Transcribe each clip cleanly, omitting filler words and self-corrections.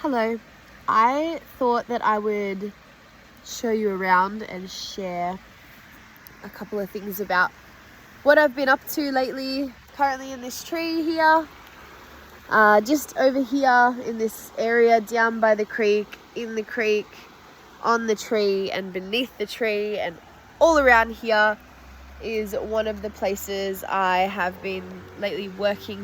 Hello. I thought that I would show you around and share a couple of things about what I've been up to lately. Currently in this tree here, just over here in this area down by the creek, in the creek, on the tree and beneath the tree, and all around here is one of the places I have been lately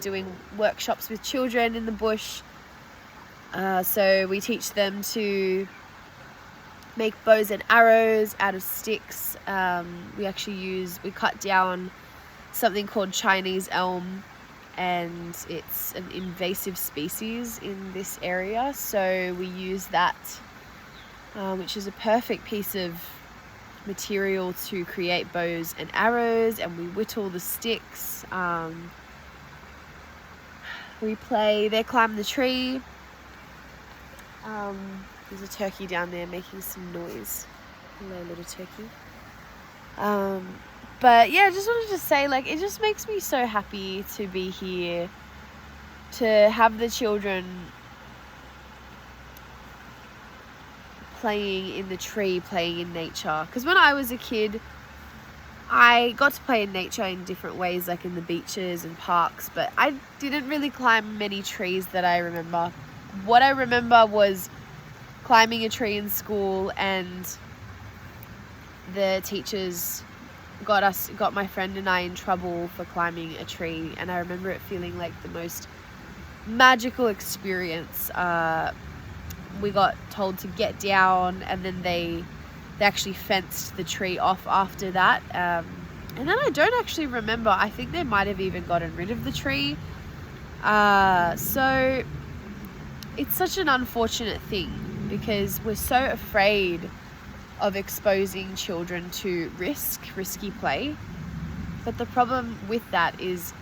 doing workshops with children in the bush. So we teach them to make bows and arrows out of sticks. We cut down something called Chinese elm, and it's an invasive species in this area. So we use that, which is a perfect piece of material to create bows and arrows, and we whittle the sticks. They climb the tree. There's a turkey down there making some noise. Hello, little turkey. But yeah, I just wanted to say, it just makes me so happy to be here, to have the children playing in the tree, playing in nature. Because when I was a kid, I got to play in nature in different ways, like in the beaches and parks, but I didn't really climb many trees that I remember. What I remember was climbing a tree in school, and the teachers got my friend and I in trouble for climbing a tree, and I remember it feeling like the most magical experience. We got told to get down, and then they actually fenced the tree off after that. And then I don't actually remember. I think they might have even gotten rid of the tree. So it's such an unfortunate thing, because we're so afraid of exposing children to risky play. But the problem with that is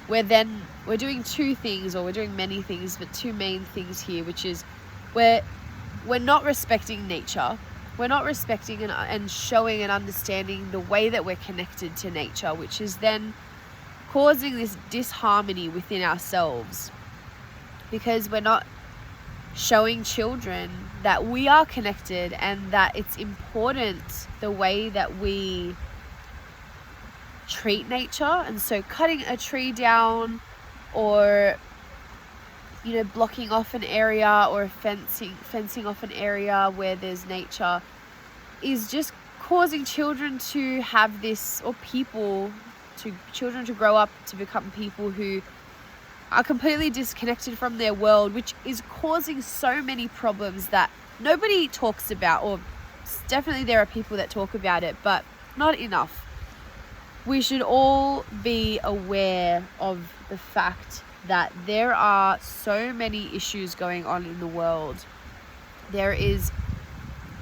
we're doing two things, or we're doing many things, but two main things here, which is we're not respecting nature. We're not respecting and showing and understanding the way that we're connected to nature, which is then causing this disharmony within ourselves, because we're not showing children that we are connected and that it's important the way that we treat nature. And so cutting a tree down, or blocking off an area, or fencing off an area where there's nature, is just causing children to have this, or children to grow up to become people who are completely disconnected from their world, which is causing so many problems that nobody talks about, or definitely there are people that talk about it, but not enough. We should all be aware of the fact that there are so many issues going on in the world. There is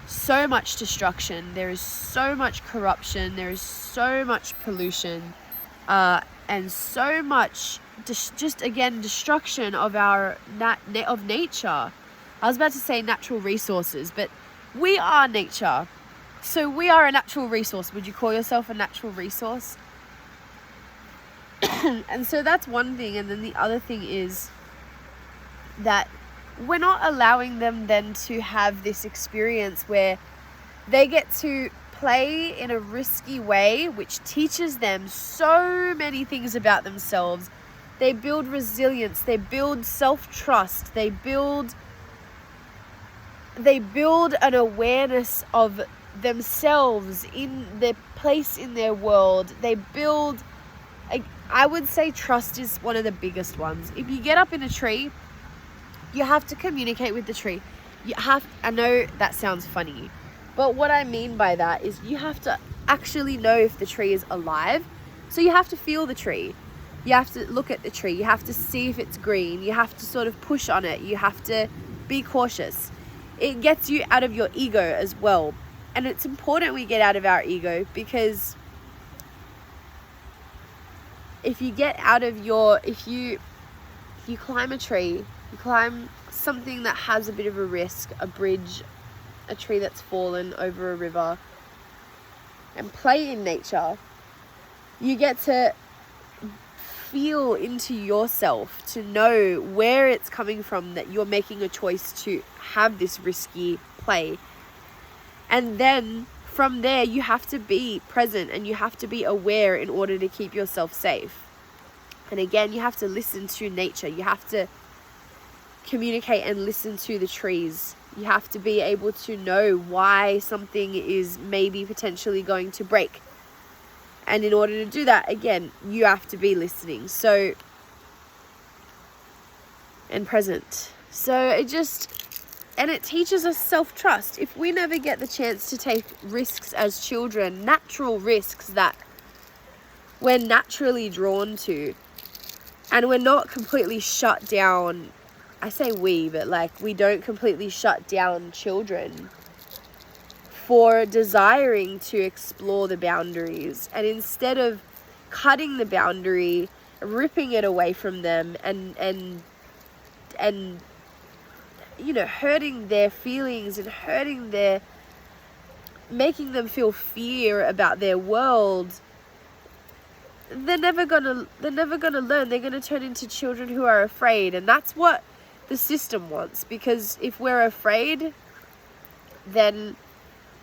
so much destruction, there is so much corruption, there is so much pollution, and so much destruction of of nature. I was about to say natural resources, but we are nature. So we are a natural resource. Would you call yourself a natural resource? And so that's one thing. And then the other thing is that we're not allowing them then to have this experience where they get to play in a risky way, which teaches them so many things about themselves. They build resilience, they build self-trust, they build an awareness of themselves in their place in their world. They build, I would say trust is one of the biggest ones. If you get up in a tree, you have to communicate with the tree. I know that sounds funny, but what I mean by that is you have to actually know if the tree is alive. So you have to feel the tree. You have to look at the tree. You have to see if it's green. You have to sort of push on it. You have to be cautious. It gets you out of your ego as well. And it's important we get out of our ego, because if you climb a tree, you climb something that has a bit of a risk, a bridge, a tree that's fallen over a river, and play in nature, you get to feel into yourself to know where it's coming from that you're making a choice to have this risky play. And then from there, you have to be present and you have to be aware in order to keep yourself safe. And again, you have to listen to nature. You have to communicate and listen to the trees. You have to be able to know why something is maybe potentially going to break. And in order to do that, again, you have to be listening. So, and present. So it teaches us self-trust. If we never get the chance to take risks as children, natural risks that we're naturally drawn to, and we're not completely shut down, I say we, but like we don't completely shut down children for desiring to explore the boundaries. And instead of cutting the boundary, ripping it away from them and you know, hurting their feelings and making them feel fear about their world, they're never gonna learn. They're gonna turn into children who are afraid. And that's what the system wants, because if we're afraid, then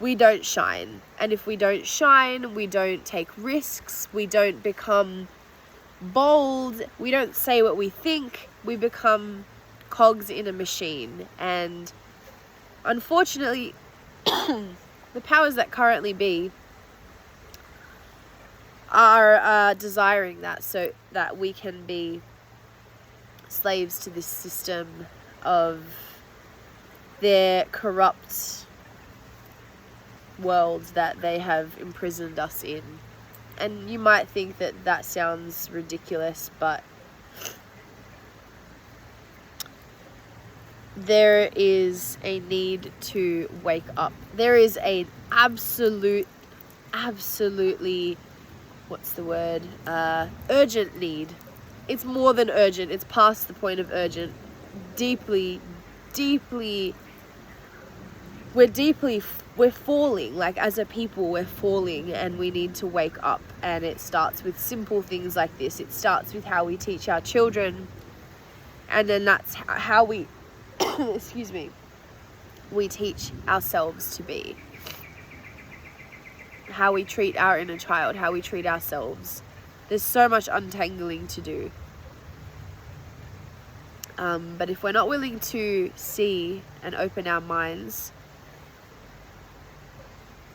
we don't shine. And if we don't shine, we don't take risks, we don't become bold, we don't say what we think, we become cogs in a machine. And unfortunately, the powers that currently be are desiring that, so that we can be slaves to this system of their corrupt world that they have imprisoned us in. And you might think that that sounds ridiculous, but there is a need to wake up. There is an absolutely, what's the word? Urgent need. It's more than urgent. It's past the point of urgent. We're falling. Like, as a people, we're falling, and we need to wake up. And it starts with simple things like this. It starts with how we teach our children. And then that's how we, excuse me, we teach ourselves to be. How we treat our inner child, how we treat ourselves. There's so much untangling to do. But if we're not willing to see and open our minds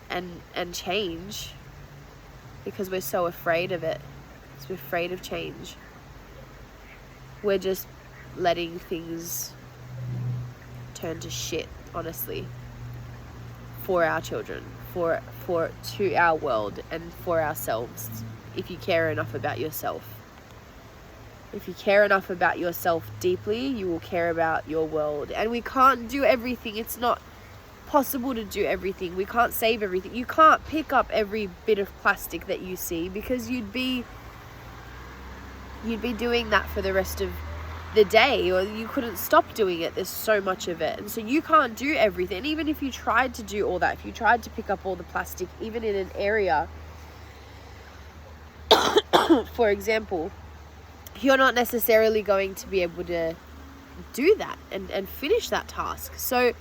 and change, because we're so afraid of it, because we're afraid of change, we're just letting things turn to shit, honestly, for our children, to our world, and for ourselves. If you care enough about yourself. If you care enough about yourself deeply, you will care about your world. And we can't do everything. It's not possible to do everything. We can't save everything. You can't pick up every bit of plastic that you see, because you'd be doing that for the rest of the day, or you couldn't stop doing it. There's so much of it. And so you can't do everything. And even if you tried to do all that, if you tried to pick up all the plastic, even in an area, for example, you're not necessarily going to be able to do that and finish that task. So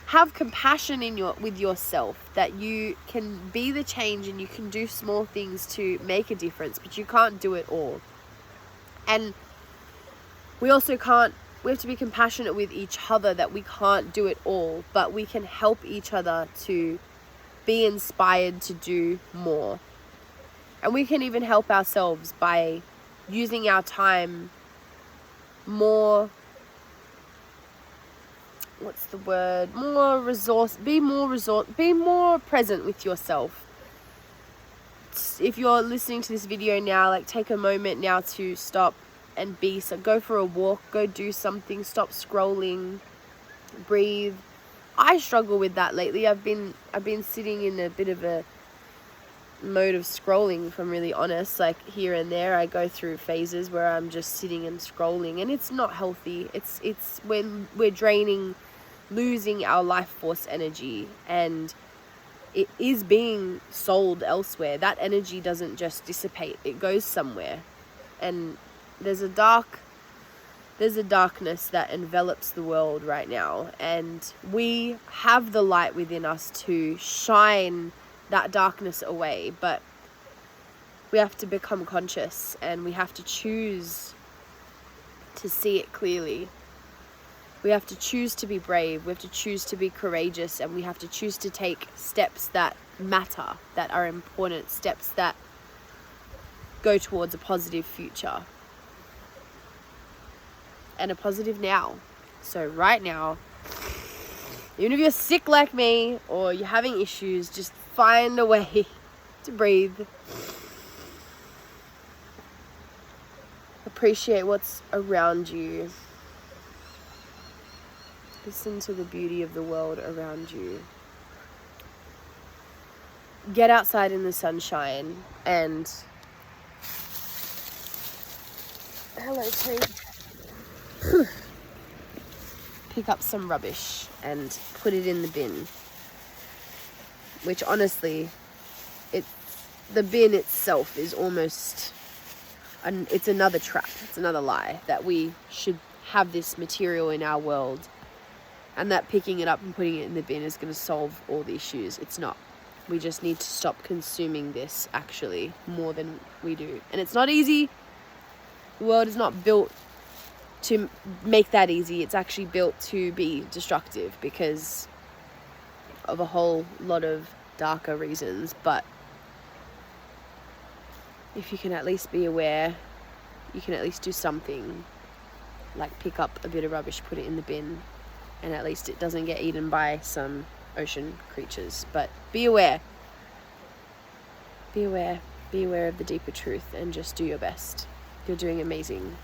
have compassion with yourself, that you can be the change and you can do small things to make a difference, but you can't do it all. And we have to be compassionate with each other, that we can't do it all, but we can help each other to be inspired to do more. And we can even help ourselves by using our time more, be more present with yourself. If you're listening to this video now, like, take a moment now to stop and go for a walk, go do something, stop scrolling, breathe. I struggle with that lately. I've been sitting in a bit of a mode of scrolling, if I'm really honest. Like, here and there I go through phases where I'm just sitting and scrolling, and it's not healthy. We're losing our life force energy, and it is being sold elsewhere. That energy doesn't just dissipate, it goes somewhere. And there's a darkness that envelops the world right now, and we have the light within us to shine that darkness away, but we have to become conscious, and we have to choose to see it clearly. We have to choose to be brave, we have to choose to be courageous, and we have to choose to take steps that matter, that are important, steps that go towards a positive future. And a positive now. So right now, even if you're sick like me or you're having issues, just find a way to breathe. Appreciate what's around you. Listen to the beauty of the world around you. Get outside in the sunshine and... Hello, tree. Pick up some rubbish and put it in the bin. Which honestly, the bin itself is almost... it's another trap, it's another lie, that we should have this material in our world and that picking it up and putting it in the bin is going to solve all the issues. It's not. We just need to stop consuming this, actually, more than we do. And it's not easy. The world is not built to make that easy. It's actually built to be destructive because of a whole lot of darker reasons. But if you can at least be aware, you can at least do something, like pick up a bit of rubbish, put it in the bin, and at least it doesn't get eaten by some ocean creatures. But be aware. Be aware of the deeper truth and just do your best. You're doing amazing.